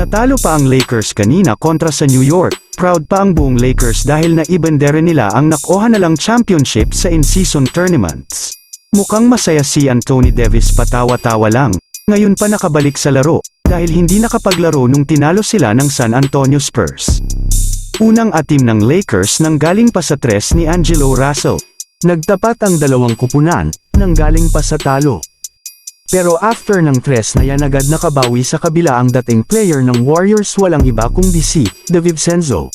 Natalo pa ang Lakers kanina kontra sa New York. Proud pa ang buong Lakers dahil naibendera nila ang nakuha na lang championship sa in-season tournaments. Mukhang masaya si Anthony Davis, patawa-tawa lang. Ngayon pa nakabalik sa laro, dahil hindi nakapaglaro nung tinalo sila ng San Antonio Spurs. Unang atim ng Lakers nang galing pa sa tres ni Angelo Russell. Nagtapat ang dalawang kupunan, nang galing pa sa talo. Pero after ng tres na yan agad nakabawi sa kabila ang dating player ng Warriors, walang iba kundi si DiVincenzo.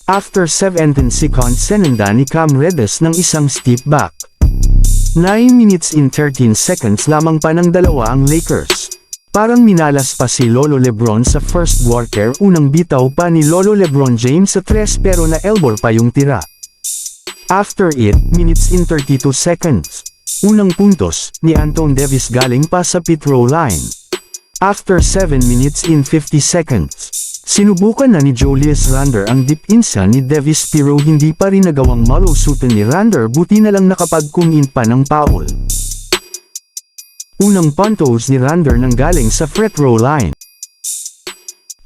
After 17 seconds senenda ni Cam Reddish ng isang step back. 9 minutes in 13 seconds lamang pa ng dalawa ang Lakers. Parang minalas pa si Lolo LeBron sa first quarter, unang bitaw pa ni Lolo LeBron James sa tres pero na-elbow pa yung tira. After 8 minutes in 32 seconds. Unang puntos ni Anthony Davis galing pa sa pit row line. After 7 minutes in 50 seconds. Sinubukan na ni Julius Randle ang deep insa ni Davis pero hindi pa rin nagawang malusutan ni Randle, buti na lang nakapag-commit pa ng foul. Unang puntos ni Randle nang galing sa free throw line.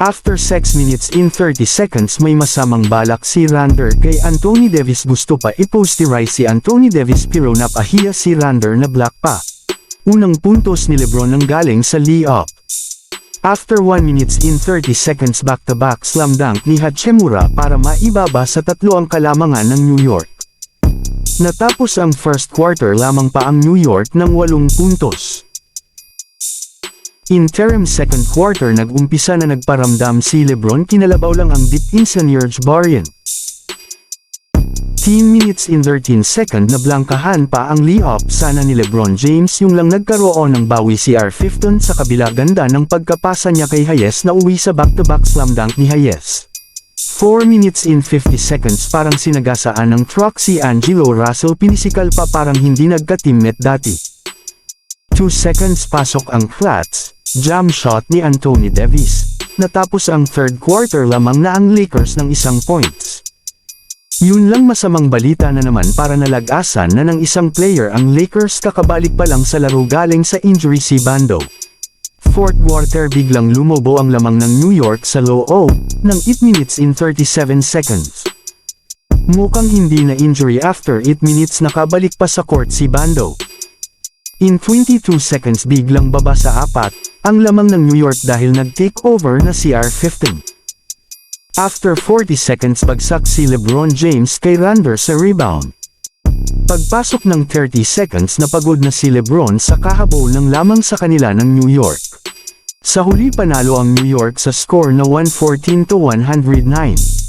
After 6 minutes in 30 seconds may masamang balak si Randle kay Anthony Davis, gusto pa i-posterize si Anthony Davis pero napahiya si Randle na block pa. Unang puntos ni LeBron nang galing sa layup. After 1 minutes in 30 seconds back-to-back slam dunk ni Hachimura para maibaba sa 3 ang kalamangan ng New York. Natapos ang first quarter lamang pa ang New York ng 8 puntos. Interim second quarter nag-umpisa na nagparamdam si LeBron, kinalabaw lang ang deep in sa Serge Ibaka. 10 minutes in 13 second na blangkahan pa ang layup sana ni LeBron James, yung lang nagkaroon ng bawi si R15 sa kabila, ganda ng pagkapasa niya kay Hayes na uwi sa back-to-back slam dunk ni Hayes. 4 minutes in 50 seconds parang sinagasaan ng truck si Angelo Russell, pinisikal pa parang hindi nagka-teammate dati. 2 seconds pasok ang flats, jam shot ni Anthony Davis. Natapos ang third quarter lamang na ang Lakers ng 1 points. Yun lang, masamang balita na naman para nalagasan na ng isang player ang Lakers, kakabalik pa lang sa laro galing sa injury si Bando. Fourth quarter biglang lumobo ang lamang ng New York sa low ng 8 minutes in 37 seconds. Mukhang hindi na injury, after 8 minutes nakabalik pa sa court si Bando. In 22 seconds biglang baba sa 4 ang lamang ng New York dahil nag-take over na si R15. After 40 seconds bagsak si LeBron James kay Randle sa rebound. Pagpasok ng 30 seconds napagod na si LeBron sa kahabol ng lamang sa kanila ng New York. Sa huli panalo ang New York sa score na 114-109.